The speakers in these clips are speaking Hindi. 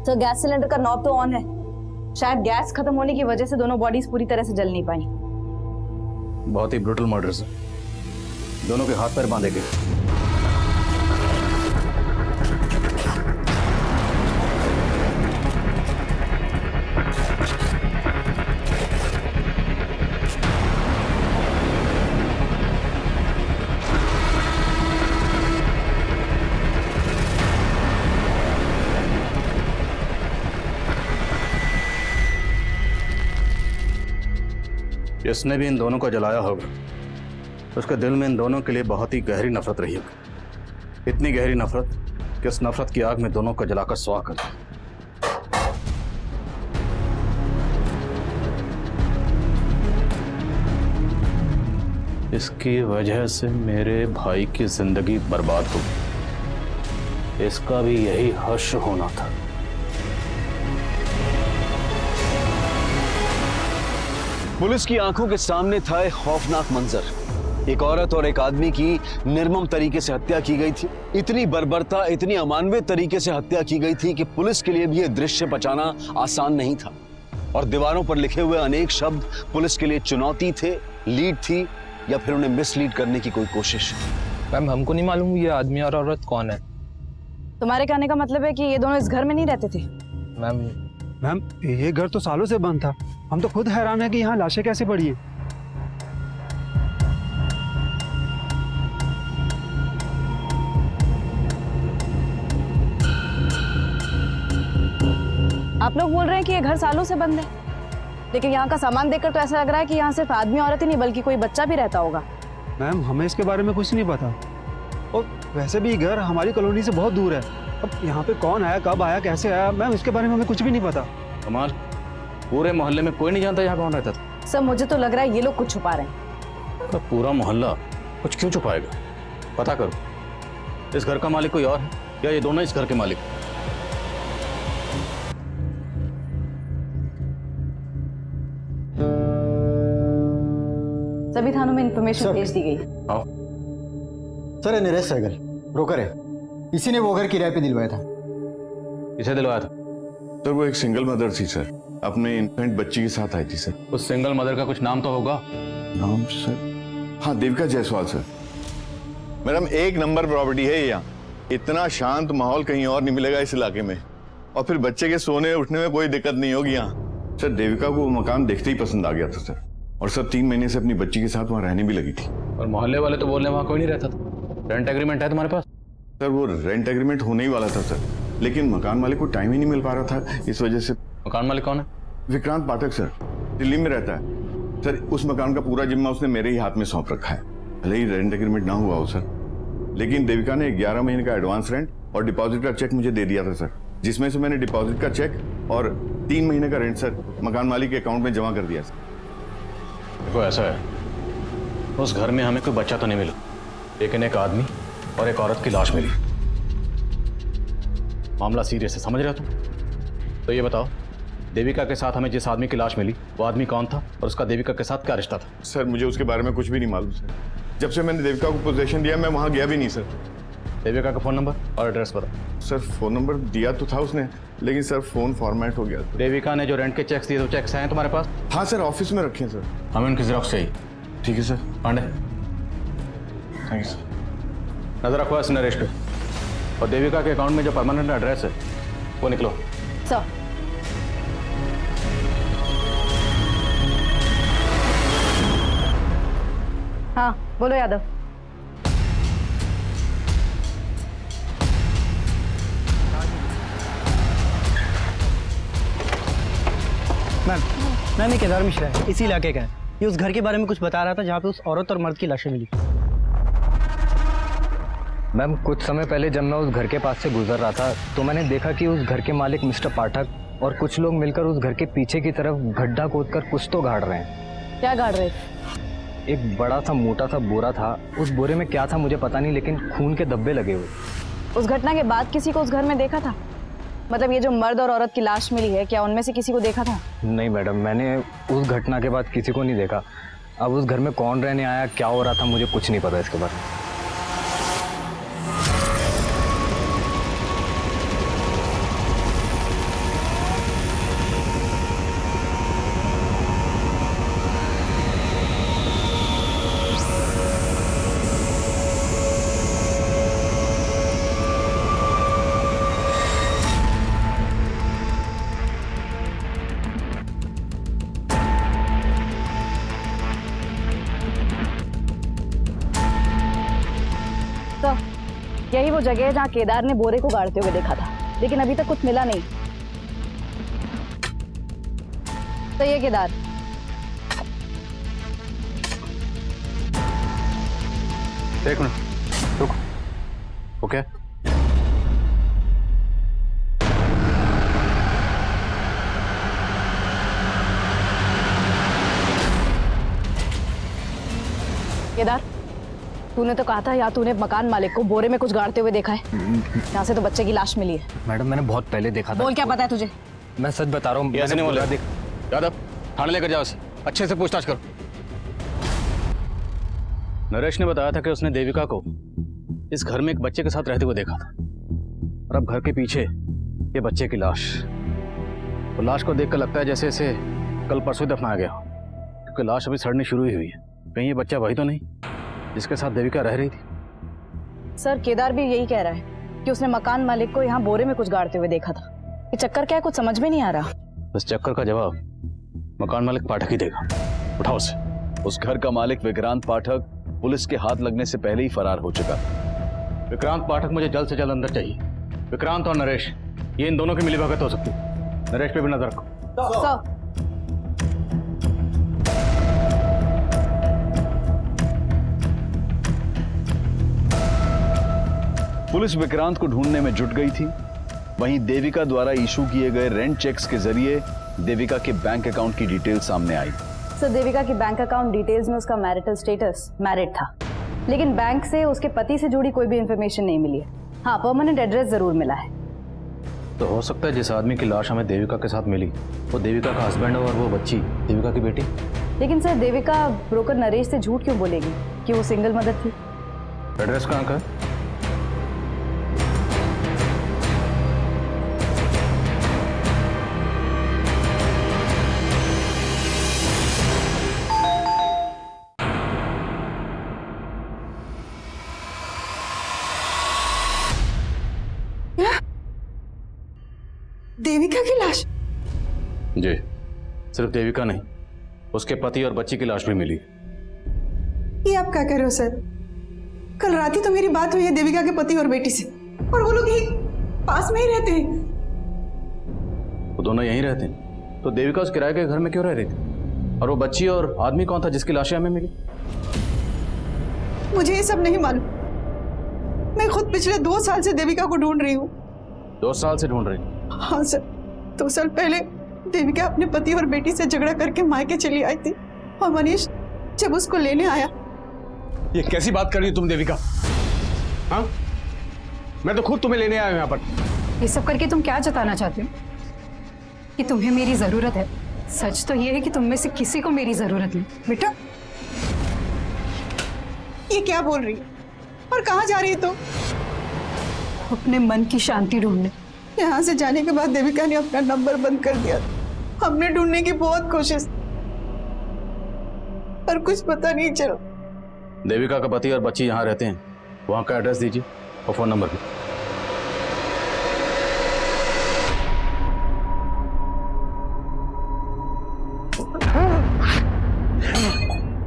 तो गैस सिलेंडर का नॉब तो ऑन है, शायद गैस खत्म होने की वजह से दोनों बॉडीज पूरी तरह से जल नहीं पाई। बहुत ही ब्रूटल मर्डर है। दोनों के हाथ पैर बांधे गए। जिसने भी इन दोनों को जलाया होगा उसके दिल में इन दोनों के लिए बहुत ही गहरी नफरत रही होगी। इतनी गहरी नफरत कि इस नफरत की आग में दोनों को जलाकर स्वाह कर दिया। इसकी वजह से मेरे भाई की जिंदगी बर्बाद हो गई। इसका भी यही हश्र होना था। पुलिस की आंखों के सामने था एक खौफनाक मंजर। एक औरत और एक आदमी की निर्मम तरीके से हत्या की गई थी। इतनी बर्बरता, इतनी अमानवीय तरीके से हत्या की गई थी कि पुलिस के लिए भी यह दृश्य बचाना आसान नहीं था। और दीवारों पर लिखे हुए अनेक शब्द पुलिस के लिए चुनौती थे, लीड थी, या फिर उन्हें मिसलीड करने की कोई कोशिश। मैम, हमको नहीं मालूम ये आदमी और औरत कौन है। तुम्हारे कहने का मतलब है कि ये दोनों इस घर में नहीं रहते थे? मैम, ये घर तो सालों से बंद था। हम तो खुद हैरान है कि यहाँ लाशें कैसे पड़ी हैं। आप लोग बोल रहे हैं कि ये घर सालों से बंद है, लेकिन यहाँ का सामान देखकर तो ऐसा लग रहा है कि यहाँ सिर्फ आदमी औरत ही नहीं बल्कि कोई बच्चा भी रहता होगा। मैम, हमें इसके बारे में कुछ नहीं पता। और वैसे भी घर हमारी कॉलोनी से बहुत दूर है। अब यहाँ पे कौन आया, कब आया, कैसे आया, मैम इसके बारे में हमें कुछ भी नहीं पता। कमाल, पूरे मोहल्ले में कोई नहीं जानता यहाँ कौन रहता था? सर, मुझे तो लग रहा है ये लोग कुछ छुपा रहे हैं। तो पूरा मोहल्ला कुछ क्यों छुपाएगा? पता करो, इस घर का मालिक कोई और है या ये दोनों इस घर के मालिक? सभी थानों में इंफॉर्मेशन भेज दी गई। आओ। सर, ये नरेश सहगल ब्रोकर है। इसी ने वो घर किराए पे दिलवाया था। किसे दिलवाया था? सर, वो एक सिंगल मदर थी सर, अपने इन्फेंट बच्ची के साथ आई थी सर। उस सिंगल मदर का कुछ नाम तो होगा? नाम सर? हाँ, देविका जायसवाल सर। मैडम, एक नंबर प्रॉपर्टी है ये। यहाँ इतना शांत माहौल कहीं और नहीं मिलेगा इस इलाके में, और फिर बच्चे के सोने उठने में कोई दिक्कत नहीं होगी यहाँ। सर, देविका को वो मकान देखते ही पसंद आ गया था सर, और सर 3 महीने से अपनी बच्ची के साथ वहाँ रहने भी लगी थी। और मोहल्ले वाले तो बोलने वहाँ कोई नहीं रहता था। रेंट एग्रीमेंट है तुम्हारे पास? सर, वो रेंट एग्रीमेंट होने ही वाला था सर, लेकिन मकान मालिक को टाइम ही नहीं मिल पा रहा था, इस वजह से। मकान मालिक कौन है? विक्रांत पाठक सर, दिल्ली में रहता है सर। उस मकान का पूरा जिम्मा उसने मेरे ही हाथ में सौंप रखा है। भले ही रेंट एग्रीमेंट ना हुआ हो सर, लेकिन देविका ने 11 महीने का एडवांस रेंट और डिपॉजिट का चेक मुझे दे दिया था सर, जिसमें से मैंने डिपॉजिट का चेक और 3 महीने का रेंट सर मकान मालिक के अकाउंट में जमा कर दिया सर। देखो, ऐसा है, उस घर में हमें कोई बच्चा तो नहीं मिला, लेकिन एक आदमी और एक औरत की लाश मिली। मामला सीरियस है, समझ रहे हो तुम? तो ये बताओ, देविका के साथ हमें जिस आदमी की लाश मिली वो आदमी कौन था और उसका देविका के साथ क्या रिश्ता था? सर, मुझे उसके बारे में कुछ भी नहीं मालूम सर। जब से मैंने देविका को पोजीशन दिया मैं वहाँ गया भी नहीं सर। देविका का फोन नंबर और एड्रेस बताओ। सर, फोन नंबर दिया तो था उसने, लेकिन सर फोन फॉर्मेट हो गया। देविका ने जो रेंट के चेक्स दिए, तो चेक्स हैं तुम्हारे पास? हाँ सर, ऑफिस में रखे हैं सर। हमें उनकी जेरॉक्स चाहिए। ठीक है sir. Pandey, thank you sir. नजर रखो इस नरेश पे, और देविका के अकाउंट में जो परमानेंट एड्रेस है वो निकलो। सर, हाँ बोलो यादव। मैम, ये केदार मिश्रा है, इसी इलाके का है। ये उस घर के बारे में कुछ बता रहा था जहाँ पे उस औरत और मर्द की लाशें मिली। मैम, कुछ समय पहले जब मैं उस घर के पास से गुजर रहा था तो मैंने देखा कि उस घर के मालिक मिस्टर पाठक और कुछ लोग मिलकर उस घर के पीछे की तरफ गड्ढा खोदकर कुछ तो गाड़ रहे हैं। क्या गाड़ रहे? एक बड़ा सा मोटा सा बोरा था, उस बोरे में क्या था मुझे पता नहीं, लेकिन खून के धब्बे लगे हुए। उस घटना के बाद किसी को उस घर में देखा था? मतलब ये जो मर्द और औरत की लाश मिली है, क्या उनमें से किसी को देखा था? नहीं मैडम, मैंने उस घटना के बाद किसी को नहीं देखा। अब उस घर में कौन रहने आया, क्या हो रहा था, मुझे कुछ नहीं पता इसके बारे में। यही वो जगह है जहाँ केदार ने बोरे को गाड़ते हुए देखा था, लेकिन अभी तक कुछ मिला नहीं। सही है केदार। एक मिनट रुक। ओके केदार, तूने तो कहा था या तूने मकान मालिक को बोरे में कुछ गाड़ते हुए देखा है। यहाँ से तो बच्चे की लाश मिली है। मैडम मैंने बहुत पहले देखा था। बोल, क्या पता है तुझे? मैं सच बता रहा हूँ। ऐसे नहीं बोले। यादव, थाने लेकर जाओ उसे, अच्छे से पूछताछ करो। नरेश ने बताया था कि उसने देविका को इस घर में एक बच्चे के साथ रहते हुए देखा था, और अब घर के पीछे ये बच्चे की लाश। तो लाश को देखकर लगता है जैसे इसे कल परसों दफनाया गया, क्योंकि लाश अभी सड़नी शुरू ही हुई है। कहीं ये बच्चा वही तो नहीं जिसके साथ देविका रह रही थी? सर, केदार भी यही कह रहा है कि उसने मकान मालिक को यहाँ बोरे में कुछ गाड़ते हुए देखा था। ये चक्कर क्या है, कुछ समझ में नहीं आ रहा। इस चक्कर का जवाब मकान मालिक पाठक ही देगा। उठाओ उसे। उस घर का मालिक विक्रांत पाठक पुलिस के हाथ लगने से पहले ही फरार हो चुका। विक्रांत पाठक मुझे जल्द से जल्द अंदर चाहिए। विक्रांत और नरेश, ये इन दोनों की मिलीभगत हो सकती है। नरेश पे भी नजर रखो। सर, पुलिस विक्रांत को ढूंढने में जुट गई थी। वहीं देविका द्वारा इशू किए गए रेंट चेक्स के जरिए देविका के बैंक अकाउंट की डिटेल सामने आई। सर, देविका की बैंक अकाउंट डिटेल्स में उसका मैरिटल स्टेटस मैरिड था, लेकिन बैंक से उसके पति से जुड़ी कोई भी इंफॉर्मेशन नहीं मिली है। हाँ, परमानेंट एड्रेस जरूर मिला है। तो हो सकता है जिस आदमी की लाश हमें देविका के साथ मिली वो देविका का हस्बैंड हो और वो बच्ची देविका की बेटी। लेकिन सर, देविका ब्रोकर नरेश से झूठ क्यों बोलेगी कि वो सिंगल मदर थी? एड्रेस कहाँ का है? देविका की लाश? जी, सिर्फ देविका नहीं, उसके पति और बच्ची की लाश भी मिली। ये आप क्या कर रहे हो सर? कल रात ही तो मेरी बात हुई है देविका के पति और बेटी से, और वो लोग ही पास में ही रहते हैं। वो दोनों यहीं रहते हैं, तो देविका उस किराए के घर में क्यों रह रही थी? और वो बच्ची और आदमी कौन था जिसकी लाशें हमें मिली? मुझे ये सब नहीं मालूम। मैं खुद पिछले 2 साल से देविका को ढूंढ रही हूँ। 2 साल से ढूंढ रही? हाँ सर, 2 साल पहले देविका अपने पति और बेटी से झगड़ा करके मायके चली आई थी, और मनीष जब उसको लेने आया। ये कैसी बात कर रही हो तुम देविका? हाँ, मैं तो खुद तुम्हें लेने आया हूं यहाँ पर। ये सब करके तुम क्या जताना चाहते हो? कि तुम्हें मेरी जरूरत है? सच तो ये है कि तुम में से किसी को मेरी जरूरत नहीं। बेटा, ये क्या बोल रही है और कहाँ जा रही है? तो अपने मन की शांति ढूंढने। यहाँ से जाने के बाद देविका ने अपना नंबर बंद कर दिया। हमने ढूंढने की बहुत कोशिश, पर कुछ पता नहीं चला। देविका का पति और बच्ची यहाँ रहते हैं, वहाँ का एड्रेस दीजिए और फोन नंबर भी।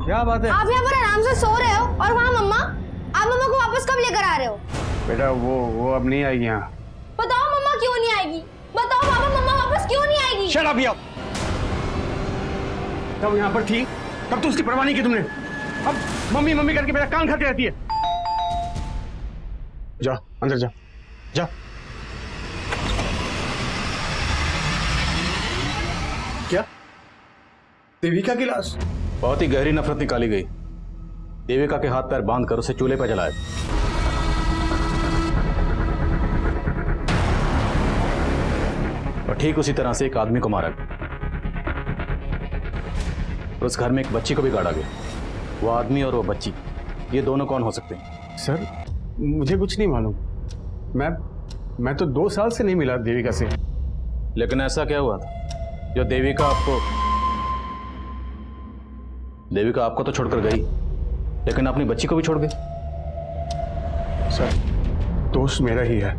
क्या बात है? आप यहाँ पर आराम से सो रहे हो और वहाँ मम्मा, आप मम्मा को वापस कब लेकर आ रहे हो? बेटा वो अब नहीं आएगी यहाँ। बताओ मम्मा क्यों नहीं आएगी? बताओ पापा, मम्मा वापस क्यों नहीं आएगी? शट अप यार। तब यहाँ पर थी तब तो उसकी परवाह नहीं की तुमने। अब मम्मी मम्मी करके मेरा कान खाती रहती है। जा अंदर जा, जा। क्या? देविका की लाश? बहुत ही गहरी नफरत निकाली गई। देविका के हाथ पैर बांधकर उसे चूल्हे पर जलाया। और ठीक उसी तरह से एक आदमी को मारा गया। और उस घर में एक बच्ची को भी गाड़ा गया। वो आदमी और वो बच्ची, ये दोनों कौन हो सकते हैं? सर, मुझे कुछ नहीं मालूम। मैं तो 2 साल से नहीं मिला देविका से। लेकिन ऐसा क्या हुआ था जो देविका आपको तो छोड़कर गई, लेकिन अपनी बच्ची को भी छोड़ गई? सर, दोष मेरा ही है।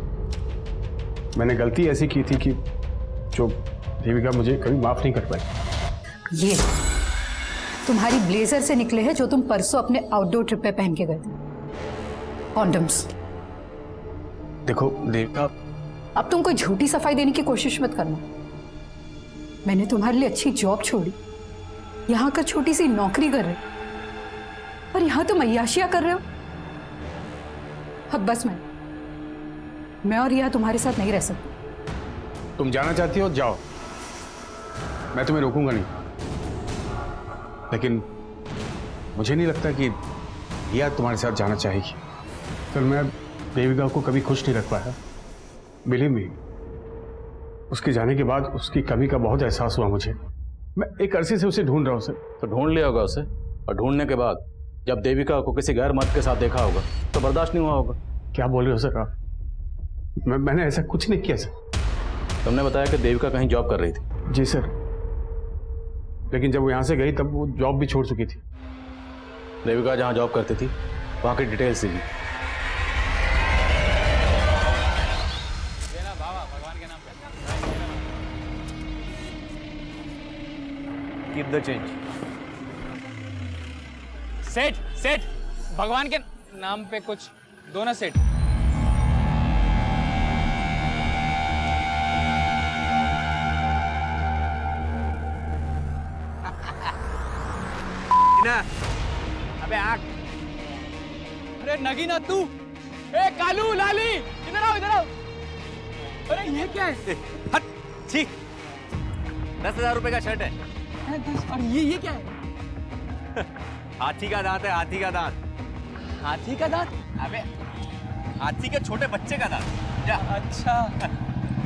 मैंने गलती ऐसी की थी कि जो देविका मुझे कभी माफ नहीं कर पाई। ये तुम्हारी ब्लेजर से निकले हैं जो तुम परसों अपने आउटडोर ट्रिप पे पहन के गए थे। कॉन्डम्स। देखो देविका, अब तुम कोई झूठी सफाई देने की कोशिश मत करना। मैंने तुम्हारे लिए अच्छी जॉब छोड़ी, यहाँ का छोटी सी नौकरी कर रहे, और यहाँ तुम अय्याशियां कर रहे हो। अब बस मैं और रिया तुम्हारे साथ नहीं रह सकती। तुम जाना चाहती हो जाओ, मैं तुम्हें रोकूंगा नहीं, लेकिन मुझे नहीं लगता कि रिया तुम्हारे साथ जाना चाहेगी। फिर मैं देविका को कभी खुश नहीं रख पाया। बिलीव मी, उसके जाने के बाद उसकी कमी का बहुत एहसास हुआ मुझे। मैं एक अरसे से उसे ढूंढ रहा हूँ सर। तो ढूंढ लिया होगा उसे, और ढूंढने के बाद जब देविका को किसी गैर मर्द के साथ देखा होगा तो बर्दाश्त नहीं हुआ होगा। क्या बोल रहे हो सर आप? मैंने ऐसा कुछ नहीं किया सर। तुमने बताया कि देविका कहीं जॉब कर रही थी। जी सर, लेकिन जब वो यहाँ से गई तब वो जॉब भी छोड़ चुकी थी। देविका जहाँ जॉब करती थी वहाँ की details the. Keep the change. सेठ सेठ, भगवान के नाम पे कुछ दो ना सेठ। अबे आग। अरे नगीना तू, ए कालू लाली, इधर आओ इधर आओ। अरे ये क्या है? हट, छी। 10,000 रुपए का शर्ट है। और ये क्या है? हाथी का दांत है, हाथी का दांत। हाथी का दांत? अबे हाथी के छोटे बच्चे का दांत। जा। अच्छा।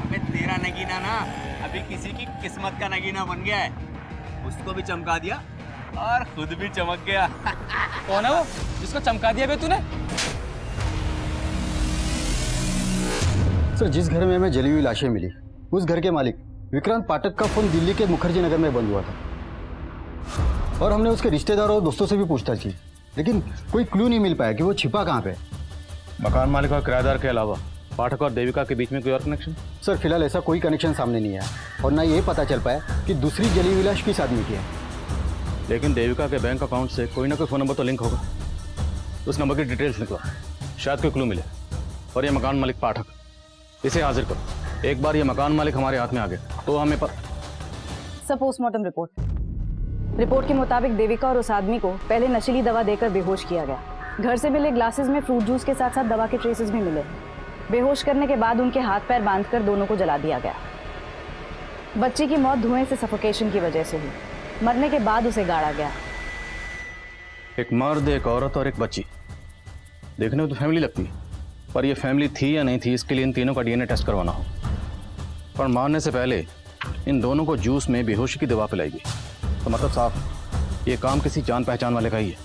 अबे तेरा नगीना ना अभी किसी की किस्मत का नगीना बन गया है। उसको भी चमका दिया और खुद भी चमक गया। कौन है वो जिसको चमका दिया बे तूने? सर, जिस घर में हमें जली हुई लाशें मिली, उस घर के मालिक विक्रांत पाठक का फोन दिल्ली के मुखर्जी नगर में बंद हुआ था, और हमने उसके रिश्तेदारों और दोस्तों से भी पूछताछ की, लेकिन कोई क्लू नहीं मिल पाया कि वो छिपा कहाँ पे। मकान मालिक और किराएदार के अलावा पाठक और देविका के बीच में कोई और कनेक्शन? सर, फिलहाल ऐसा कोई कनेक्शन सामने नहीं आया, और ना ये पता चल पाया कि दूसरी जली हुई लाश किस आदमी की है। लेकिन देविका के बैंक अकाउंट से कोई ना कोई फ़ोन नंबर तो लिंक होगा। उस नंबर की डिटेल्स निकलो, शायद कोई क्लू मिले। और ये मकान मालिक पाठक, इसे हाजिर करो। एक बार ये मकान मालिक हमारे हाथ में आ गया तो हमें सब पोस्टमार्टम रिपोर्ट के मुताबिक देविका और उस आदमी को पहले नशीली दवा देकर बेहोश किया गया। घर से मिले ग्लासेस में फ्रूट जूस के साथ साथ दवा के ट्रेसेस भी मिले। बेहोश करने के बाद उनके हाथ पैर बांधकर दोनों को जला दिया गया। बच्ची की मौत धुएं से सफोकेशन की वजह से हुई। मरने के बाद उसे गाड़ा गया। एक मर्द, एक औरत और एक बच्ची, देखने में तो फैमिली लगती है, पर ये फैमिली थी या नहीं थी इसके लिए इन तीनों का डीएनए टेस्ट करवाना हो। पर मारने से पहले इन दोनों को जूस में बेहोशी की दवा पिलाई गई, तो मतलब साफ ये काम किसी जान पहचान वाले का ही है।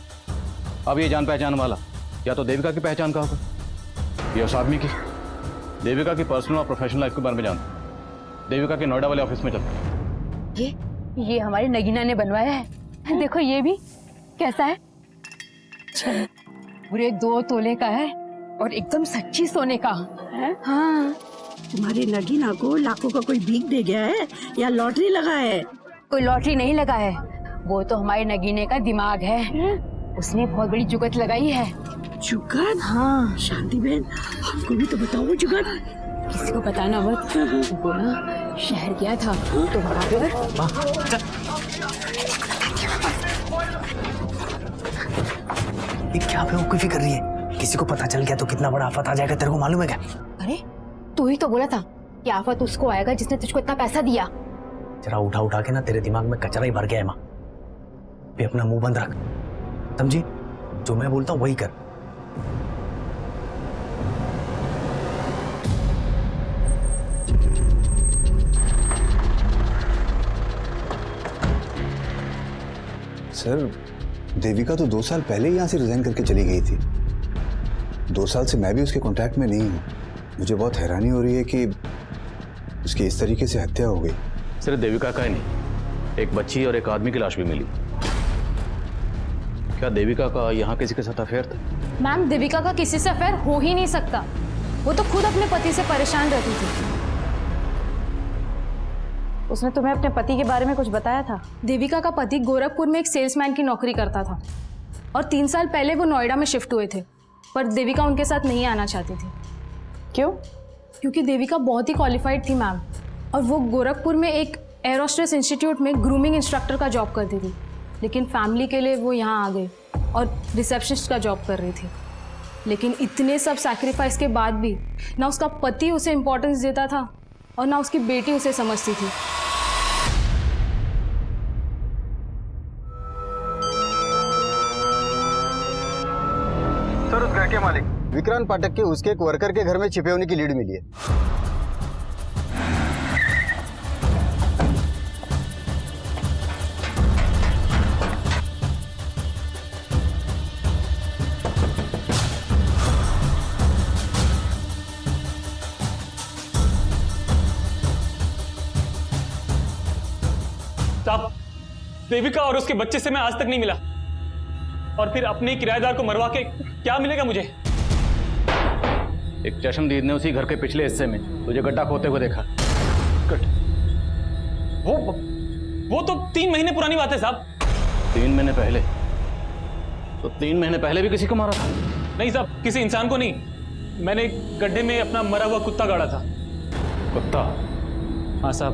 अब ये जान पहचान वाला या तो देविका की पहचान का होगा या उस आदमी की। देविका की पर्सनल और प्रोफेशनल लाइफ के बारे में जानते। देविका के नोएडा वाले ऑफिस में चलते। ये हमारी नगीना ने बनवाया है। देखो ये भी कैसा है, पूरे 2 तोले का है और एकदम सच्ची सोने का है। हाँ, तुम्हारी नगीना को लाखों का कोई भीख दे गया है या लॉटरी लगा है? कोई लॉटरी नहीं लगा है, वो तो हमारे नगीने का दिमाग है। उसने बहुत बड़ी जुगत लगाई है। जुगत? हाँ। शांति बहन, हमको भी तो बताओ वो जुगत। किसी को बताना मत। वो ना शहर गया था तो वहाँ पर ये क्या बेवकूफी कर रही है? किसी को पता चल गया तो कितना बड़ा आफत आ जाएगा, तेरे को मालूम है क्या? अरे तू ही तो बोला था कि आफत उसको आएगा जिसने तुझको इतना पैसा दिया। जरा उठा उठा के ना तेरे दिमाग में कचरा ही भर गया है माँ। भी अपना मुंह बंद रख, समझी? जो मैं बोलता हूँ वही कर। सर, देविका तो 2 साल पहले यहाँ से रिजाइन करके चली गई थी। 2 साल से मैं भी उसके कांटेक्ट में नहीं हूँ। मुझे बहुत हैरानी हो रही है कि उसकी इस तरीके से हत्या हो गई। सिर्फ देविका का ही नहीं, एक बच्ची और एक आदमी की लाश भी मिली। क्या देविका का यहाँ किसी के साथ अफेयर था? मैम, देविका का किसी से अफेयर हो ही नहीं सकता। वो तो खुद अपने पति से परेशान रहती थी। उसने तुम्हें अपने पति के बारे में कुछ बताया था? देविका का पति गोरखपुर में एक सेल्समैन की नौकरी करता था और 3 साल पहले वो नोएडा में शिफ्ट हुए थे, पर देविका उनके साथ नहीं आना चाहती थी। क्यों? क्योंकि देविका बहुत ही क्वालिफाइड थी मैम, और वो गोरखपुर में एक एरोस्ट्रेस इंस्टीट्यूट में ग्रूमिंग इंस्ट्रक्टर का जॉब करती थी, लेकिन फैमिली के लिए वो यहाँ आ गई और रिसेप्शनिस्ट का जॉब कर रही थी। लेकिन इतने सब सैक्रिफाइस के बाद भी ना उसका पति उसे इम्पोर्टेंस देता था और ना उसकी बेटी उसे समझती थी। सर, उस घर के मालिक विक्रांत पाठक के उसके एक वर्कर के घर में छिपे होने की लीड मिली है। साहब, देविका और उसके बच्चे से मैं आज तक नहीं मिला, और फिर अपने किराएदार को मरवा के क्या मिलेगा मुझे? एक चश्मदीद ने उसी घर के पिछले हिस्से में तुझे गड्ढा खोदते हुए देखा। वो तो 3 महीने पुरानी बात है साहब। 3 महीने पहले? तो 3 महीने पहले भी किसी को मारा था? नहीं साहब, किसी इंसान को नहीं। मैंने गड्ढे में अपना मरा हुआ कुत्ता गाड़ा था। कुत्ता? हाँ साहब,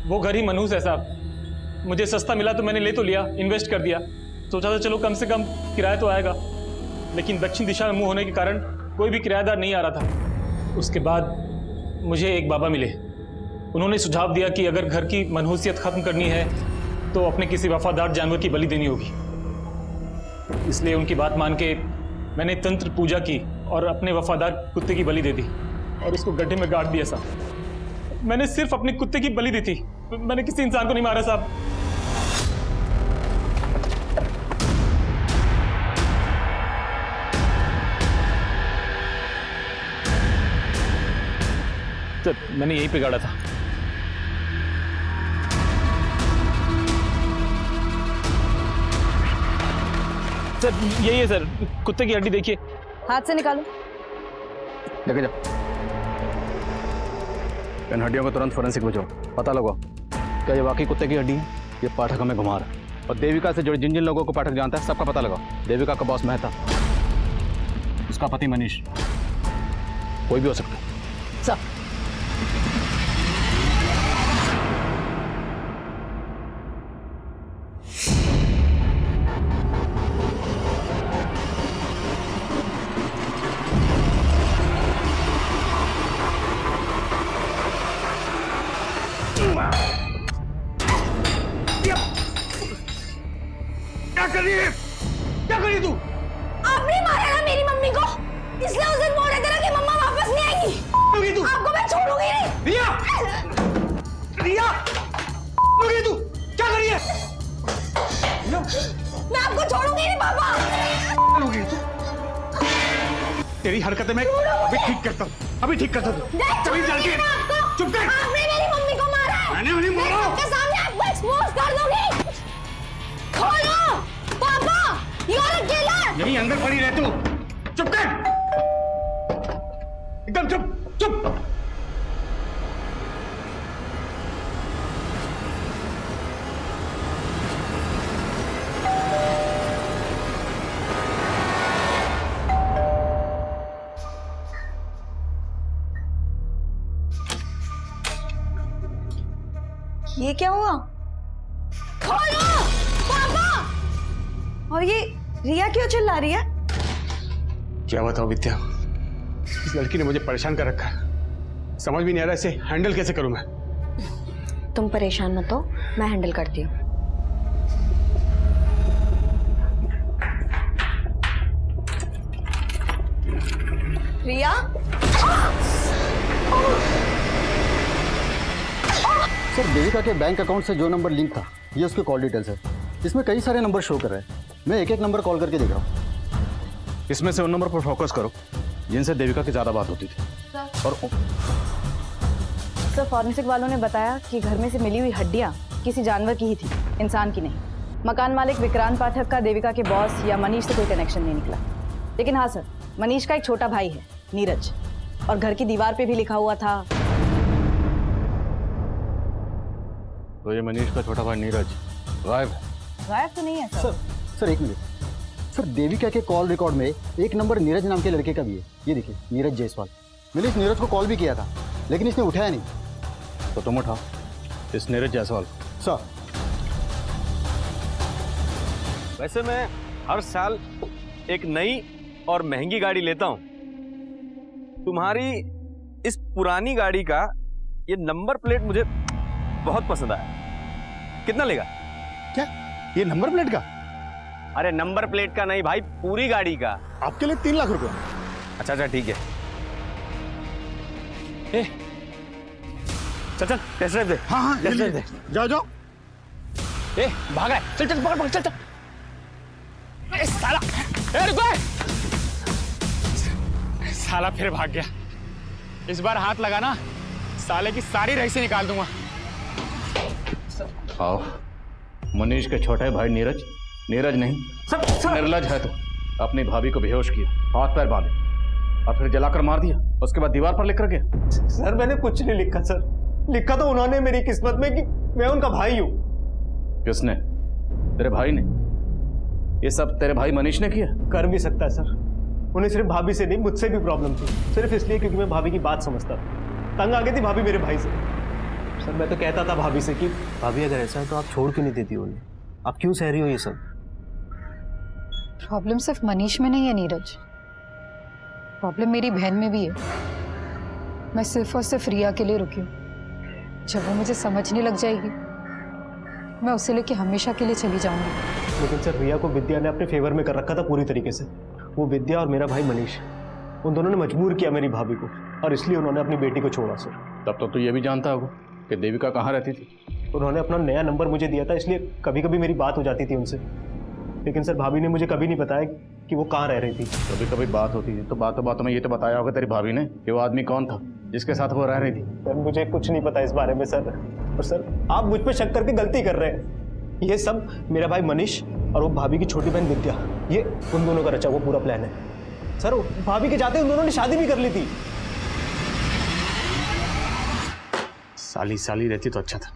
वो घर ही मनहूस है साहब। मुझे सस्ता मिला तो मैंने ले तो लिया, इन्वेस्ट कर दिया, सोचा था चलो कम से कम किराया तो आएगा। लेकिन दक्षिण दिशा में मुंह होने के कारण कोई भी किराएदार नहीं आ रहा था। उसके बाद मुझे एक बाबा मिले। उन्होंने सुझाव दिया कि अगर घर की मनहूसियत खत्म करनी है तो अपने किसी वफादार जानवर की बलि देनी होगी। इसलिए उनकी बात मान के मैंने तंत्र पूजा की और अपने वफादार कुत्ते की बलि दे दी और उसको गड्ढे में गाड़ दिया साहब। मैंने सिर्फ अपने कुत्ते की बलि दी थी, मैंने किसी इंसान को नहीं मारा साहब। सर, मैंने यहीं पे गाड़ा था। सर, यही है सर, कुत्ते की हड्डी देखिए। हाथ से निकालो। लेके जाओ। इन हड्डियों को तुरंत फोरेंसिक भेजो, पता लगाओ क्या ये वाकई कुत्ते की हड्डी है। ये पाठक हमें घुमा रहा है, और देविका से जुड़े जिन जिन लोगों को पाठक जानता है सबका पता लगाओ। देविका का बॉस मेहता, उसका पति मनीष, कोई भी हो सकता है। सब क्या करी तू? आपने मारा ना मेरी मम्मी को, इसलिए उस दिन बोल रहे थे ना कि मम्मा वापस नहीं आएंगी। तू? आपको मैं छोड़ूंगी नहीं। रिया! रिया! तू क्या करी है? मैं आपको छोड़ूंगी नहीं पापा। तेरी हरकतें मैं अभी ठीक करता हूँ, अभी ठीक करता हूँ। चुप कर। आपने मेरी मम्मी को मारा है। मैंने उन्हें मारा। सबके सामने आपको एक्सपोज कर दूंगी। खोलो पापा, यू आर अ किलर। यहीं अंदर पड़ी रह तू। चुप कर, एकदम चुप चुप। ये क्या हुआ? खोलो पापा। और ये रिया क्यों चिल्ला रही है? क्या बताऊं विद्या, इस लड़की ने मुझे परेशान कर रखा है। समझ भी नहीं आ रहा इसे हैंडल कैसे करूं मैं। तुम परेशान मत हो, मैं हैंडल करती हूँ। रिया? सर, देविका के बैंक अकाउंट से जो नंबर लिंक था ये उसके कॉल डिटेल्स है। इसमें कई सारे नंबर शो कर रहे हैं। मैं एक एक नंबर कॉल करके देख रहा हूँ। इसमें से उन नंबर पर फोकस करो जिनसे देविका की ज्यादा बात होती थी। और सर, फॉरेंसिक वालों ने बताया कि घर में से मिली हुई हड्डियां किसी जानवर की ही थी, इंसान की नहीं। मकान मालिक विक्रांत पाठक का देविका के बॉस या मनीष से कोई कनेक्शन नहीं निकला। लेकिन हाँ सर, मनीष का एक छोटा भाई है नीरज, और घर की दीवार पे भी लिखा हुआ था। तो ये मनीष का छोटा भाई नीरज गायब है? गायब तो नहीं है सर। सर एक मिनट सर, देविका के कॉल रिकॉर्ड में एक नंबर नीरज नाम के लड़के का भी है। ये देखिए, नीरज जायसवाल। मैंने इस नीरज को कॉल भी किया था, लेकिन इसने उठाया नहीं। तो तुम उठाओ इस नीरज जायसवाल। सर, वैसे मैं हर साल एक नई और महंगी गाड़ी लेता हूं। तुम्हारी इस पुरानी गाड़ी का ये नंबर प्लेट मुझे बहुत पसंद आया। कितना लेगा? क्या ये नंबर प्लेट का? अरे नंबर प्लेट का नहीं भाई, पूरी गाड़ी का। आपके लिए 3 लाख रुपए। अच्छा अच्छा ठीक है। ए, चल चल टेस्ट ड्राइव दे। हाँ हाँ टेस्ट ड्राइव दे। जाओ जाओ। ए भागा है। चल चल पकड़ पकड़ चल चल। ए साला, ए रुको। साला फिर भाग गया। इस बार हाथ लगाना, साले की सारी रईसी निकाल दूंगा। आओ, मनीष के छोटे भाई नीरज, नीरज नहीं सब निर्लज है। तो अपनी भाभी को बेहोश किया, हाथ पैर बांधे और फिर जलाकर मार दिया। उसके बाद दीवार पर लिख कर गया। सर मैंने कुछ नहीं लिखा सर, लिखा तो उन्होंने मेरी किस्मत में कि मैं उनका भाई हूँ। किसने? तेरे भाई ने? ये सब तेरे भाई मनीष ने किया? कर भी सकता है सर, उन्हें सिर्फ भाभी से नहीं मुझसे भी प्रॉब्लम थी, सिर्फ इसलिए क्योंकि मैं भाभी की बात समझता था। तंग आ गई थी भाभी मेरे भाई से। सर मैं तो कहता था भाभी से कि भाभी अगर ऐसा है तो आप छोड़ क्यों नहीं देती उन्हें, आप क्यों सह रही हो ये सब? प्रॉब्लम सिर्फ मनीष में नहीं है नीरज, प्रॉब्लम मेरी बहन में भी है। मैं सिर्फ और सिर्फ रिया के लिए रुकी हूँ। जब वो मुझे समझने लग जाएगी, मैं उसे लेके हमेशा के लिए चली जाऊंगी। लेकिन सर रिया को विद्या ने अपने फेवर में कर रखा था पूरी तरीके से। वो विद्या और मेरा भाई मनीष, उन दोनों ने मजबूर किया मेरी भाभी को, और इसलिए उन्होंने अपनी बेटी को छोड़ा सर। तब तो तू ये भी जानता होगा कि देविका कहाँ रहती थी। उन्होंने अपना नया नंबर मुझे दिया था, इसलिए कभी कभी मेरी बात हो जाती थी उनसे। लेकिन सर भाभी ने मुझे कभी नहीं बताया कि वो कहाँ रह रही थी। कभी कभी बात होती थी तो बातों में ये तो बताया होगा तेरी भाभी ने कि वो आदमी कौन था जिसके साथ वो रह रही थी। सर मुझे कुछ नहीं पता इस बारे में सर। और सर आप मुझ पर शक करके गलती कर रहे हैं। ये सब मेरा भाई मनीष और वो भाभी की छोटी बहन विद्या, ये उन दोनों का रचा हुआ पूरा प्लान है सर। भाभी के जाते उन दोनों ने शादी भी कर ली थी। साली साली रहती तो अच्छा था।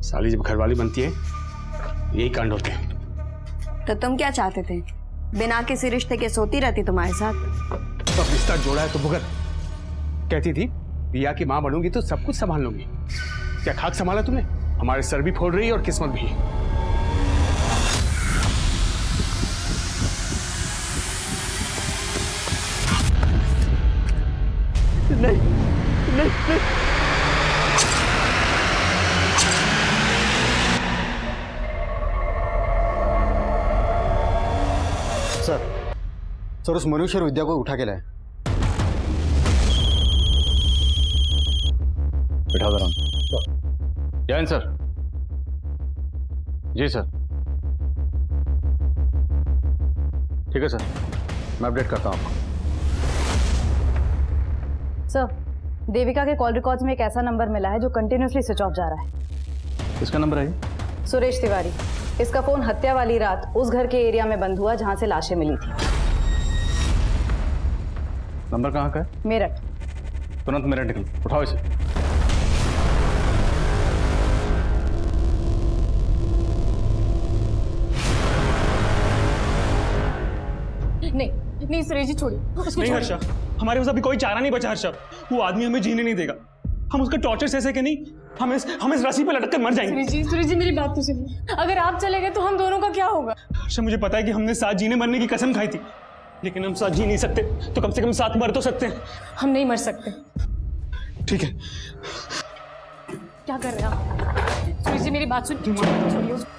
साली जब घरवाली बनती है यही कांड होते हैं। तो तुम क्या चाहते थे? बिना किसी रिश्ते के सोती रहती तुम्हारे साथ? तो अब रिश्ता जोड़ा है तो भुगत। कहती थी रिया की माँ बनूंगी तो सब कुछ संभाल लूंगी। क्या खाक संभाला तुमने? हमारे सर भी फोड़ रही है और किस्मत भी। नहीं नहीं नहीं। सर उस मनुष्य और विद्या को उठा के लाए। बिठा दो। जैन सर। जी सर। ठीक है सर, मैं अपडेट करता हूँ आपको। सर, देविका के कॉल रिकॉर्ड्स में एक ऐसा नंबर मिला है जो कंटिन्यूसली स्विच ऑफ जा रहा है। किसका नंबर है ये? सुरेश तिवारी। इसका फोन हत्या वाली रात उस घर के एरिया में बंद हुआ जहां से लाशें मिली थी। नंबर कहाँ का है? मेरठ। तुरंत मेरठ निकल, उठाओ इसे। नहीं सुरेश जी छोड़िए उसको। नहीं हर्षा, हमारे पास अभी कोई चारा नहीं बचा हर्षा। वो आदमी हमें जीने नहीं देगा। हम उसका टॉर्चर सह सके नहीं, हम इस रस्सी पे लटक कर मर जाएंगे। सुरेश जी मेरी बात तो सुनिए। अगर आप चले गए तो हम दोनों का क्या होगा? हर्षा मुझे पता है कि हमने साथ जीने मरने की कसम खाई थी, लेकिन हम साथ जी नहीं सकते तो कम से कम साथ मर तो सकते हैं। हम नहीं मर सकते। ठीक है। क्या कर रहे हैं आप? सुरेश जी मेरी बात सुनिए, छोड़िए उसको।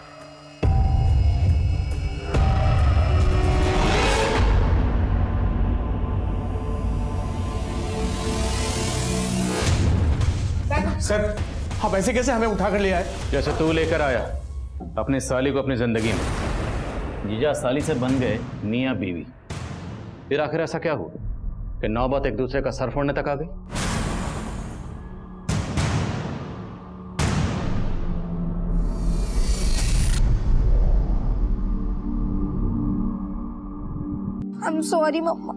सर आप ऐसे कैसे हमें उठा कर ले आए? जैसे तू लेकर आया अपनी साली को अपनी जिंदगी में। जीजा साली से बन गए मियाँ बीवी। फिर आखिर ऐसा क्या हुआ कि नौबत एक दूसरे का सर फोड़ने तक आ गई? आई एम सॉरी मम्मा,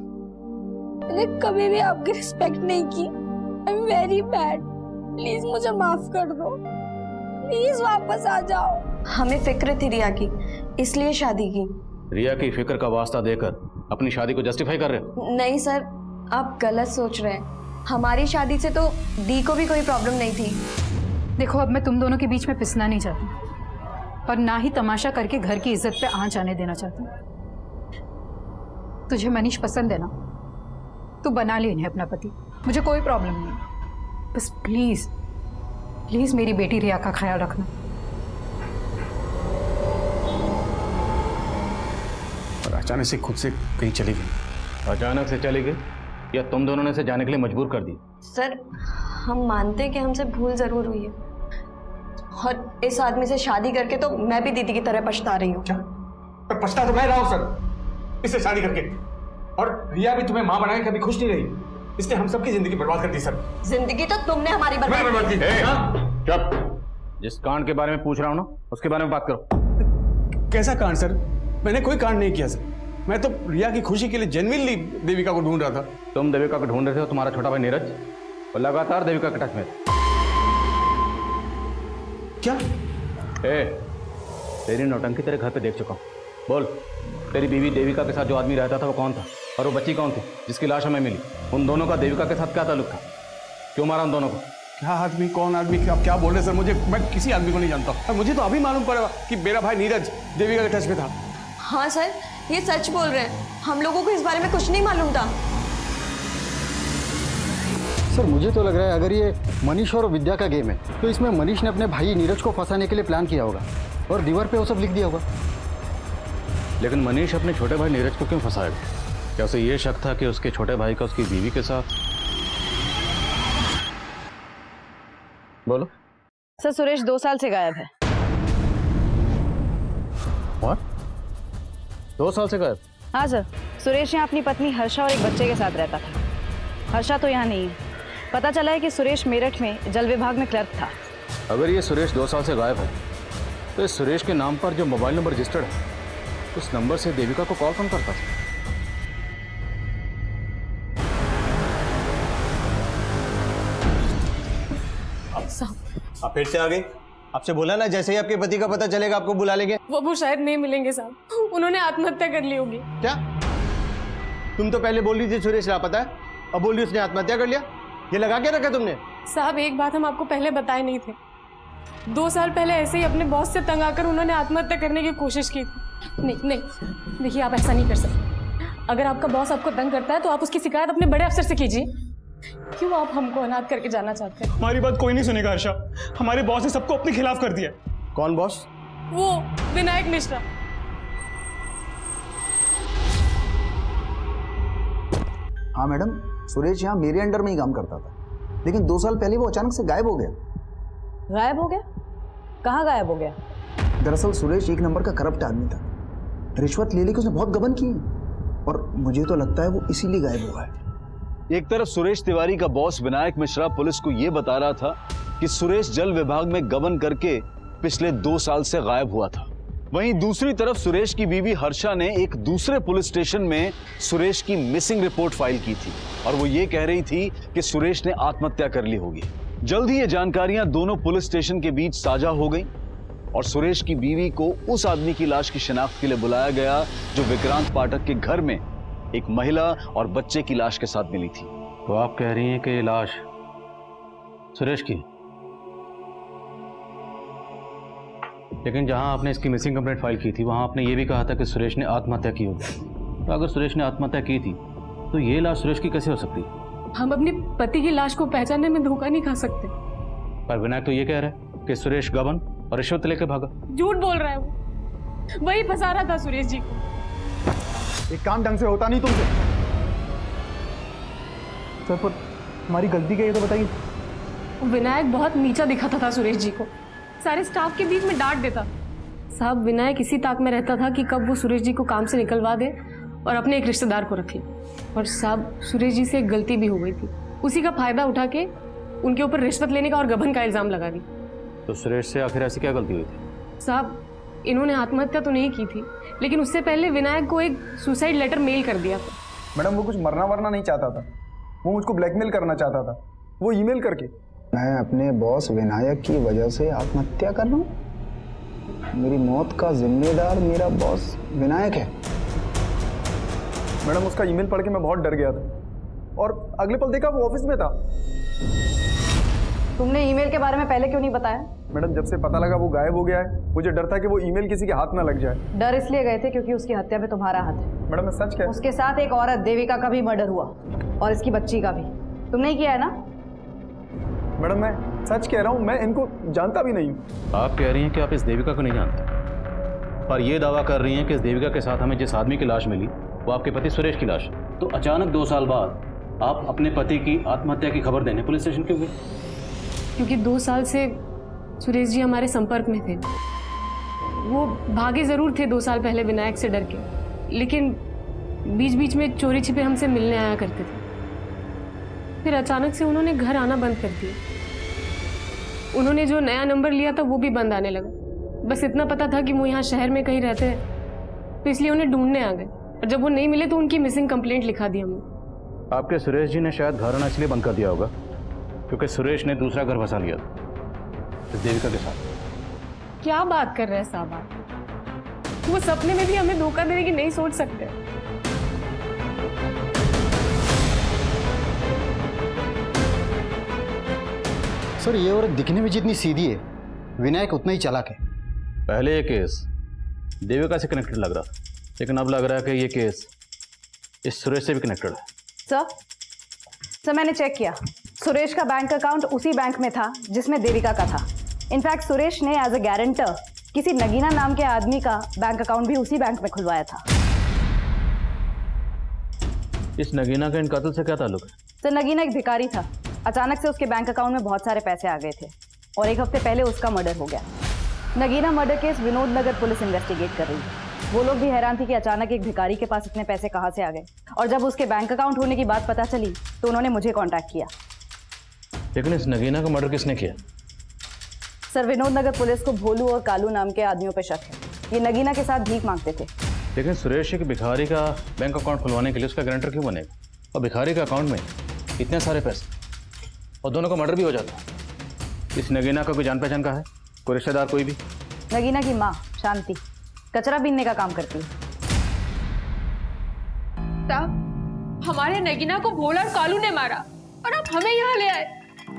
मैंने कभी भी आपकी रिस्पेक्ट नहीं की। I am very bad. Please मुझे माफ कर दो, प्लीज वापस आ जाओ। हमें फिक्र थी रिया की, इसलिए शादी की। रिया की फिक्र का वास्ता देकर अपनी शादी को जस्टिफाई कर रहे हो? नहीं सर, आप गलत सोच रहे हैं। हमारी शादी से तो दी को भी कोई प्रॉब्लम नहीं थी। देखो, अब मैं तुम दोनों के बीच में पिसना नहीं चाहती और ना ही तमाशा करके घर की इज्जत पे आंच आने देना चाहती। तुझे मनीष पसंद है ना, तू बना ले इन्हें अपना पति, मुझे कोई प्रॉब्लम नहीं। बस प्लीज प्लीज मेरी बेटी रिया का ख्याल रखना। और अचानक से खुद से कहीं चली गई। अचानक से चली गई या तुम दोनों ने इसे जाने के लिए मजबूर कर दी? सर, हम मानते हैं कि हमसे भूल जरूर हुई है और इस आदमी से शादी करके तो मैं भी दीदी की तरह पछता रही हूँ। पर पछता तो मैं रहा हूँ सर इससे शादी करके, और रिया भी तुम्हें माँ बनाए कभी खुश नहीं रही। इसने हम सबकी जिंदगी बर्बाद कर दी सर। जिंदगी तो तुमने हमारी बर्बाद की। चुप! जिस कांड के बारे में पूछ रहा हूँ ना, उसके बारे में बात करो। कैसा कांड सर? मैंने कोई कांड नहीं किया सर। मैं तो रिया की खुशी के लिए जेन्युइनली देविका को ढूंढ रहा था। तुम देविका को ढूंढ रहे थे और तुम्हारा छोटा भाई नीरज और लगातार देविका के टच में था। क्या? तेरी नौटंकी तेरे घर पे देख चुका हूँ। बोल, तेरी बीवी देविका के साथ जो आदमी रहता था वो कौन था, और वो बच्ची कौन थी जिसकी लाश हमें मिली? उन दोनों का देविका के साथ क्या ताल्लुक था? क्यों मारा उन दोनों को? क्या आदमी? कौन आदमी? आप क्या बोल रहे सर? मैं किसी आदमी को नहीं जानता और मुझे तो अभी मालूम पड़ा कि मेरा भाई नीरज देविका के टच में था। हाँ सर, ये सच बोल रहे हैं। हम लोगों को इस बारे में कुछ नहीं मालूम था। सर मुझे तो लग रहा है अगर ये मनीष और विद्या का गेम है तो इसमें मनीष ने अपने भाई नीरज को फंसाने के लिए प्लान किया होगा और दीवार पे वो सब लिख दिया होगा। लेकिन मनीष अपने छोटे भाई नीरज को क्यों फंसाएगा? क्या उसे ये शक था कि उसके छोटे भाई का उसकी बीवी के साथ? बोलो। सर, सुरेश 2 साल से गायब है। What? 2 साल से गायब? हाँ सर, सुरेश यहाँ अपनी पत्नी हर्षा और एक बच्चे के साथ रहता था। हर्षा तो यहाँ नहीं है। पता चला है कि सुरेश मेरठ में जल विभाग में क्लर्क था। अगर ये सुरेश 2 साल से गायब है तो इस सुरेश के नाम पर जो मोबाइल नंबर रजिस्टर्ड है उस नंबर से देविका को कॉल कौन करता था? आप फिर से आ गई? आपसे बोला ना जैसे ही आपके पति का पता चलेगा आपको बुला लेंगे। वो शायद नहीं मिलेंगे साहब, उन्होंने आत्महत्या कर ली होगी। क्या? तुम तो पहले बोल रही थी सुरेश लापता है, अब बोल रही उसने आत्महत्या कर लिया। ये लगा के रखा तुमने? साहब, एक बात हम आपको पहले बताए नहीं थे। 2 साल पहले ऐसे ही अपने बॉस से तंग आकर उन्होंने आत्महत्या करने की कोशिश की थी। नहीं, देखिए आप ऐसा नहीं कर सकते। अगर आपका बॉस आपको तंग करता है तो आप उसकी शिकायत अपने बड़े अफसर से कीजिए। क्यों आप हमको अनाथ करके जाना चाहते हैं? हमारी बात कोई नहीं सुनेगा हर्षा। हमारे बॉस ने सबको अपने खिलाफ कर दिया। कौन बॉस? वो विनायक मिश्रा। हाँ मैडम, सुरेश यहाँ मेरे अंडर में ही काम करता था, लेकिन 2 साल पहले वो अचानक से गायब हो गया। गायब हो गया? कहाँ गायब हो गया? दरअसल सुरेश एक नंबर का करप्ट आदमी था। रिश्वत ले लेके उसने बहुत गबन की और मुझे तो लगता है वो इसीलिए गायब हुआ है। एक तरफ सुरेश तिवारी का बॉस विनायक मिश्रा पुलिस को यह बता रहा था कि सुरेश जल विभाग में गबन करके पिछले 2 साल से गायब हुआ था। वहीं दूसरी तरफ सुरेश की बीवी हर्षा ने एक दूसरे पुलिस स्टेशन में सुरेश की मिसिंग रिपोर्ट फाइल की थी और वो ये कह रही थी कि सुरेश ने आत्महत्या कर ली होगी। जल्द ही ये जानकारियां दोनों पुलिस स्टेशन के बीच साझा हो गई और सुरेश की बीवी को उस आदमी की लाश की शिनाख्त के लिए बुलाया गया जो विक्रांत पाठक के घर में एक महिला और बच्चे की लाश के साथ मिली थी। तो आप कह रही हैं कि ये लाश सुरेश की? लेकिन जहां आपने इसकी मिसिंग कंप्लेंट फाइल की थी वहां आपने ये भी कहा था कि सुरेश ने आत्महत्या की होगी। तो अगर सुरेश ने आत्महत्या की थी तो ये लाश सुरेश की कैसे हो सकती? हम अपने पति की लाश को पहचानने में धोखा नहीं खा सकते। पर विनायक तो ये कह रहा है कि सुरेश गबन और रिश्वत लेकर भागा। झूठ बोल रहा है वो, वही फंसा रहा था सुरेश जी को। एक काम ढंग से होता नहीं तुमसे। सर पर हमारी गलती क्या है तो बताइए। विनायक बहुत नीचा दिखाता था सुरेश जी को, सारे स्टाफ के बीच में डांट देता। साहब, विनायक इसी ताक में रहता था कि कब वो सुरेश जी को काम से निकलवा दे और अपने एक रिश्तेदार को रख ले। और साहब, सुरेश जी से एक गलती भी हो गई थी, उसी का फायदा उठा के उनके ऊपर रिश्वत लेने का और गबन का इल्जाम लगा दी। तो सुरेश से आखिर ऐसी क्या गलती हुई थी? साहब, इन्होंने आत्महत्या तो नहीं की थी, लेकिन उससे पहले विनायक को एक सुसाइड लेटर मेल कर दिया था। मैडम, वो कुछ मरना वरना नहीं चाहता था, वो मुझको ब्लैकमेल करना चाहता था, वो ईमेल करके। मैं अपने बॉस विनायक की वजह से आत्महत्या कर रहा हूँ? मेरी मौत का जिम्मेदार मेरा बॉस विनायक है। मैडम, उसका ईमेल पढ़ के मैं बहुत डर गया था और अगले पल देखा वो ऑफिस में था। तुमने ईमेल के बारे में पहले क्यों नहीं बताया? मैडम जब से पता लगा वो गायब हो गया है, मुझे डर था कि वो ईमेल किसी के हाथ ना लग जाए। डर इसलिए गए थे क्योंकि उसकी हत्या में तुम्हारा हाथ है। मैडम मैं सच कह, उसके साथ एक औरत देविका का भी मर्डर हुआ और इसकी बच्ची का भी। तुमने ही किया है ना? मैडम मैं सच कह रहा हूँ, मैं इनको जानता भी नहीं हूँ। आप कह रही हैं कि आप इस देविका को नहीं जानते, पर यह दावा कर रही हैं कि इस देविका के साथ हमें जिस आदमी की लाश मिली वो आपके पति सुरेश की लाश। तो अचानक 2 साल बाद आप अपने पति की आत्महत्या की खबर देने पुलिस स्टेशन क्यों गए? क्योंकि 2 साल से सुरेश जी हमारे संपर्क में थे। वो भागे ज़रूर थे 2 साल पहले विनायक से डर के, लेकिन बीच बीच में चोरी छिपे हमसे मिलने आया करते थे। फिर अचानक से उन्होंने घर आना बंद कर दिया। उन्होंने जो नया नंबर लिया था वो भी बंद आने लगा। बस इतना पता था कि वो यहाँ शहर में कहीं रहते हैं, तो इसलिए उन्हें ढूंढने आ गए। और जब वो नहीं मिले तो उनकी मिसिंग कंप्लेंट लिखा दी हमने। आपके सुरेश जी ने शायद घर आना इसलिए बंद कर दिया होगा क्योंकि सुरेश ने दूसरा घर बसा लिया इस देविका के साथ। क्या बात कर रहे हैं साहब आप? वो सपने में भी हमें धोखा देने की नहीं सोच सकते। सर ये औरत दिखने में जितनी सीधी है, विनायक उतना ही चालाक है। पहले ये केस देविका से कनेक्टेड लग रहा था, लेकिन अब लग रहा है कि ये केस इस सुरेश से भी कनेक्टेड है। सर मैंने चेक किया, सुरेश का बैंक अकाउंट उसी बैंक में था जिसमें देविका का था। इनफैक्ट सुरेश ने एज अ गारंटर किसी नगीना नाम के आदमी का बैंक अकाउंट भी उसी बैंक में खुलवाया था। इस नगीना का इन कत्ल से क्या ताल्लुक है? सर नगीना एक भिखारी था। अचानक से उसके बैंक अकाउंट में बहुत सारे पैसे आ गए थे और 1 हफ्ते पहले उसका मर्डर हो गया। नगीना मर्डर केस विनोद नगर पुलिस इन्वेस्टिगेट कर रही है। वो लोग भी हैरान थी कि अचानक एक भिखारी के पास इतने पैसे कहाँ से आ गए, और जब उसके बैंक अकाउंट होने की बात पता चली तो उन्होंने मुझे कॉन्टैक्ट किया। लेकिन इस नगीना का मर्डर किसने किया? सर विनोद नगर पुलिस को भोलू और कालू नाम के आदमियों पर शक है। ये नगीना के साथ भीख मांगते थे। लेकिन सुरेश एक भिखारी का बैंक अकाउंट खुलवाने के लिए उसका गारंटर क्यों बनेगा? और भिखारी का अकाउंट में इतने सारे पैसे और दोनों का मर्डर भी हो जाता है। इस नगीना का कोई जान पहचान का है? कोई रिश्तेदार कोई भी? नगीना की माँ शांति कचरा बीनने का काम करती है। साहब हमारे नगीना को भोला और कालू ने मारा और अब हमें यहाँ ले आए।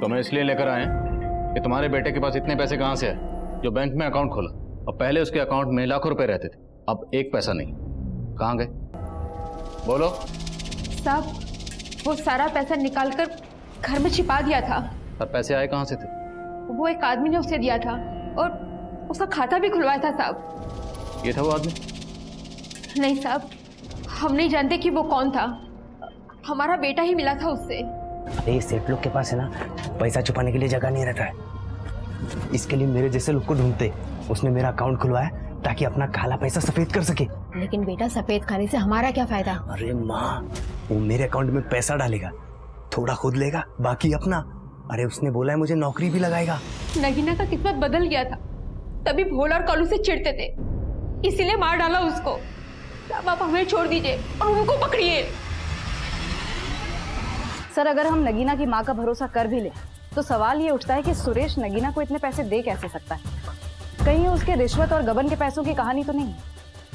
तो मैं इसलिए लेकर आए कि तुम्हारे बेटे के पास इतने पैसे कहाँ से आए जो बैंक में अकाउंट खोला, और पहले उसके अकाउंट में लाखों रुपए रहते थे, अब 1 पैसा नहीं। कहाँ गए बोलो? साहब वो सारा पैसा निकालकर घर में छिपा दिया था। और पैसे आए कहाँ से थे? वो एक आदमी ने उसे दिया था और उसका खाता भी खुलवाया था साहब। ये था वो आदमी? नहीं साहब, हम नहीं जानते कि वो कौन था। हमारा बेटा ही मिला था उससे। अरे सेठ लोग के पास है ना, पैसा छुपाने के लिए जगह नहीं रहता है। इसके लिए मेरे जैसे लोग को ढूंढते। उसने मेरा अकाउंट खुलवाया ताकि अपना काला पैसा सफेद कर सके। लेकिन बेटा सफेद खाने से हमारा क्या फायदा? अरे माँ, वो मेरे अकाउंट में पैसा डालेगा, थोड़ा खुद लेगा, बाकी अपना। अरे उसने बोला है मुझे नौकरी भी लगाएगा। नगीना का किस्मत बदल गया था, तभी भोला और कालू से चिढ़ते थे, इसीलिए मार डाला उसको। अब आप हमें छोड़ दीजिए और उनको पकड़िए। सर अगर हम नगीना की माँ का भरोसा कर भी ले तो सवाल ये उठता है कि सुरेश नगीना को इतने पैसे दे कैसे सकता है? कहीं उसके रिश्वत और गबन के पैसों की कहानी तो नहीं?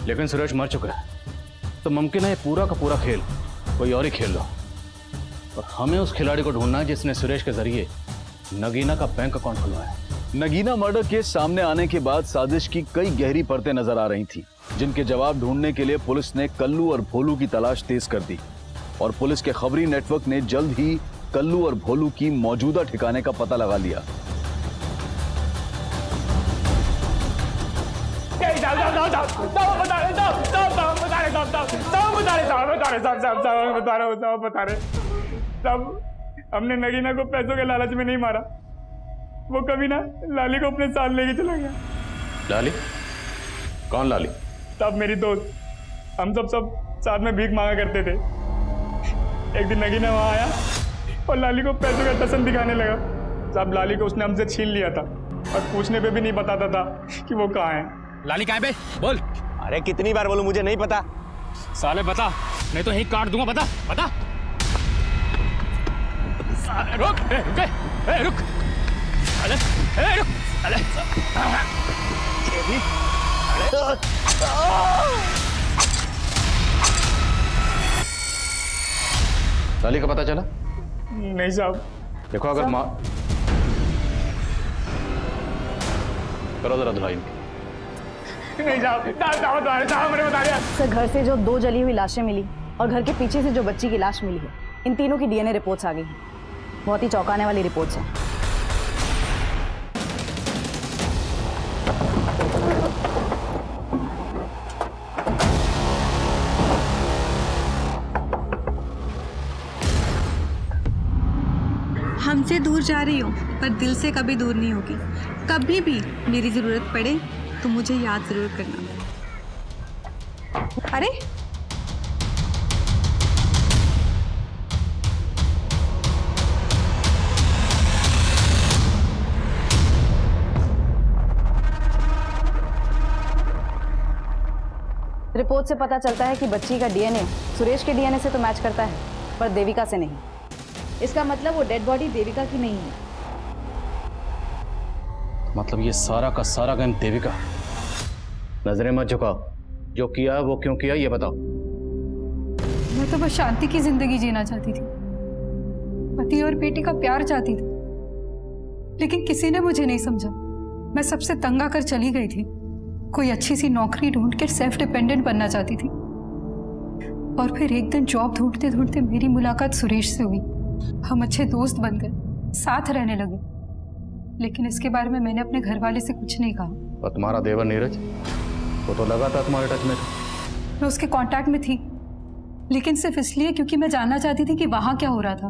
लेकिन सुरेश मर चुका है, तो मुमकिन है ये पूरा का पूरा खेल कोई और ही खेल रहा, और हमें उस खिलाड़ी को ढूंढना है जिसने सुरेश के जरिए नगीना का बैंक अकाउंट खुलवाया। नगीना मर्डर केस सामने आने के बाद साजिश की कई गहरी परतें नजर आ रही थी, जिनके जवाब ढूंढने के लिए पुलिस ने कल्लू और भोलू की तलाश तेज कर दी, और पुलिस के खबरी नेटवर्क ने जल्द ही कल्लू और भोलू की मौजूदा ठिकाने का पता लगा लिया। हमने नगीना को पैसों के लालच में नहीं मारा, वो कभी ना लाली को अपने साथ लेके चला गया। लाली? कौन लाली? तब मेरी दोस्त, हम सब साथ में भीख मांगा करते थे। एक दिन नगीना वहां आया और लाली को पैसों का टसन दिखाने लगा। साहब लाली को उसने हमसे छीन लिया था और पूछने पे भी नहीं बताता था कि वो कहाँ है। लाली कहाँ है बे? बोल। अरे कितनी बार बोलूं, मुझे नहीं पता। साले बता, नहीं तो यही काट दूंगा। बता बता। रुक रुक। अरे रुक। अरे लाली का पता चला? नहीं साहब। देखो अगर माँ करो जरा धुलाई। नहीं साहब मैंने बता दिया। सर घर से जो 2 जली हुई लाशें मिली और घर के पीछे से जो बच्ची की लाश मिली है, इन तीनों की डीएनए रिपोर्ट्स आ गई हैं। बहुत ही चौंकाने वाली रिपोर्ट्स हैं। हमसे दूर जा रही हो पर दिल से कभी दूर नहीं होगी। कभी भी मेरी ज़रूरत पड़े तो मुझे याद ज़रूर करना। अरे रिपोर्ट से पता चलता है कि बच्ची का डीएनए सुरेश के डीएनए से तो मैच करता है, पर देविका से नहीं। इसका मतलब वो डेड बॉडी देविका की नहीं है। मतलब ये सारा का सारा गेम देविका। नजरें मत झुकाओ, जो किया वो क्यों किया ये बताओ। मैं तो बस शांति की जिंदगी जीना चाहती थी, पति और बेटी का प्यार चाहती थी, लेकिन किसी ने मुझे नहीं समझा। मैं सबसे तंग आकर चली गई थी। कोई अच्छी सी नौकरी ढूंढ के सेल्फ डिपेंडेंट बनना चाहती थी। और फिर एक दिन जॉब ढूंढते ढूंढते मेरी मुलाकात सुरेश से हुई। हम अच्छे दोस्त बन गए, साथ रहने लगे। लेकिन इसके बारे में मैंने अपने घर वाले से कुछ नहीं कहा। और तुम्हारा देवर नीरज, वो तो लगातार तुम्हारे टच में था। मैं उसके कांटेक्ट में थी, लेकिन सिर्फ इसलिए क्योंकि मैं जानना चाहती थी कि वहां क्या हो रहा था।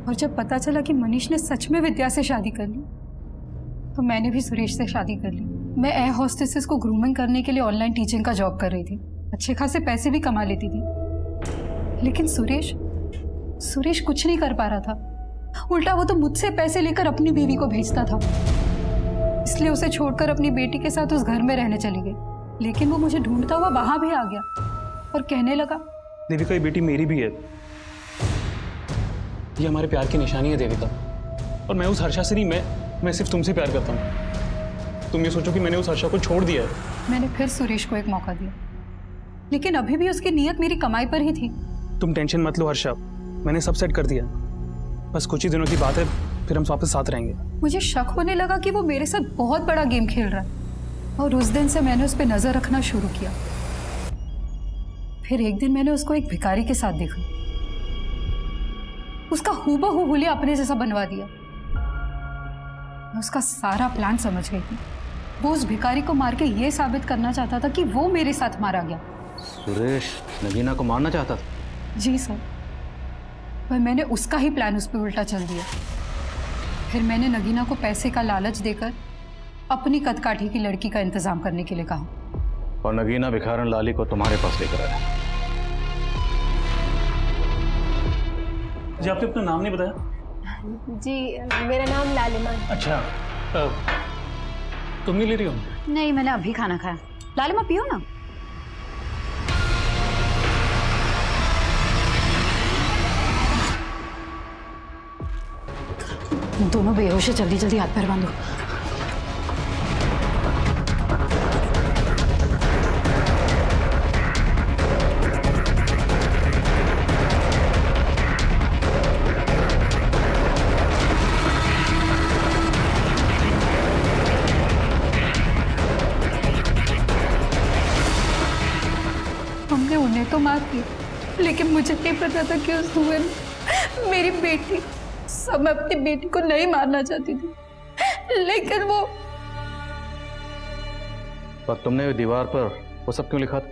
और जब पता चला कि मनीष ने सच में विद्या से शादी कर ली, तो मैंने भी सुरेश से शादी कर ली। मैं एयर होस्टेसेस को ग्रूमिंग करने के लिए ऑनलाइन टीचिंग का जॉब कर रही थी। अच्छे खासे पैसे भी कमा लेती थी। लेकिन सुरेश कुछ नहीं कर पा रहा था। उल्टा वो तो मुझसे पैसे लेकर अपनी बीवी को भेजता था। इसलिए उसे छोड़कर अपनी बेटी के साथ उस घर में रहने चली गई। लेकिन वो मुझे ढूंढता हुआ वहां भी आ गया और कहने लगा, देविका ये बेटी मेरी भी है। ये हमारे प्यार की निशानी है देविका। और मैं उस हर्षा से नहीं, मैं सिर्फ तुमसे प्यार करता हूँ। तुम ये सोचो कि मैंने उस हर्षा को छोड़ दिया है। मैंने फिर सुरेश को एक मौका दिया, लेकिन अभी भी उसकी नीयत मेरी कमाई पर ही थी। तुम टेंशन मत लो हर्षा, मैंने सब सेट कर दिया। बस कुछ ही दिनों की बात है, फिर हम वापस साथ रहेंगे। मुझे शक होने लगा कि वो मेरे साथ बहुत बड़ा गेम खेल रहा है। और उस दिन से मैंने उस पर नजर रखना शुरू किया। फिर एक दिन मैंने उसको एक भिखारी के साथ देखा। उसका हूबहू हुलिया अपने जैसा बनवा दिया। मैं उसका सारा प्लान समझ गई थी। वो उस भिखारी को मार के ये साबित करना चाहता था कि वो मेरे साथ मारा गया। सुरेश नगीना को मारना चाहता था? जी सर, पर मैंने उसका ही प्लान उस पर उल्टा चल दिया। फिर मैंने नगीना को पैसे का लालच देकर अपनी कदकाठी की लड़की का इंतजाम करने के लिए कहा। और नगीना भिखारन लाली को तुम्हारे पास लेकर आया। जी आपने अपना नाम नहीं बताया? जी मेरा नाम लालिमा। अच्छा, तुम नहीं ले रही हो? नहीं, मैंने अभी खाना खाया। लालिमा पियो ना। दोनों बेहोश है, जल्दी जल्दी हाथ पैर बांधो। हमने उन्हें तो मार दी, लेकिन मुझे नहीं पता था कि उस धुएं में मेरी बेटी। सब मैं अपनी बेटी को नहीं मारना चाहती थी, लेकिन वो। पर तुमने दीवार पर वो सब क्यों लिखा था?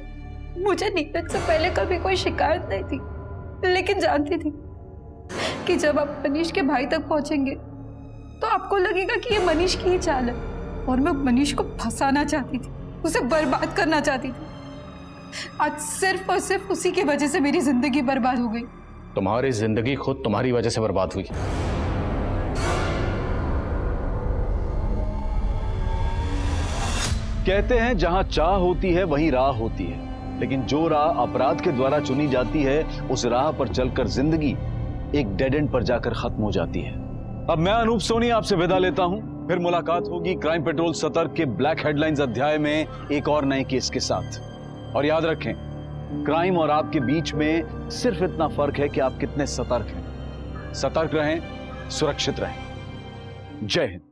मुझे नीरज से पहले कभी कोई शिकायत नहीं थी, लेकिन जानती थी कि जब आप मनीष के भाई तक पहुंचेंगे तो आपको लगेगा कि ये मनीष की ही चाल है। और मैं मनीष को फंसाना चाहती थी, उसे बर्बाद करना चाहती थी। आज सिर्फ और सिर्फ उसी की वजह से मेरी जिंदगी बर्बाद हो गई। तुम्हारी जिंदगी खुद तुम्हारी वजह से बर्बाद हुई। कहते हैं जहां चाह होती है वहीं राह होती है, लेकिन जो राह अपराध के द्वारा चुनी जाती है उस राह पर चलकर जिंदगी एक डेड एंड पर जाकर खत्म हो जाती है। अब मैं अनूप सोनी आपसे विदा लेता हूं। फिर मुलाकात होगी क्राइम पेट्रोल सतर्क के ब्लैक हेडलाइंस अध्याय में एक और नए केस के साथ। और याद रखें, क्राइम और आपके बीच में सिर्फ इतना फर्क है कि आप कितने सतर्क हैं। सतर्क रहें, सुरक्षित रहें। जय हिंद।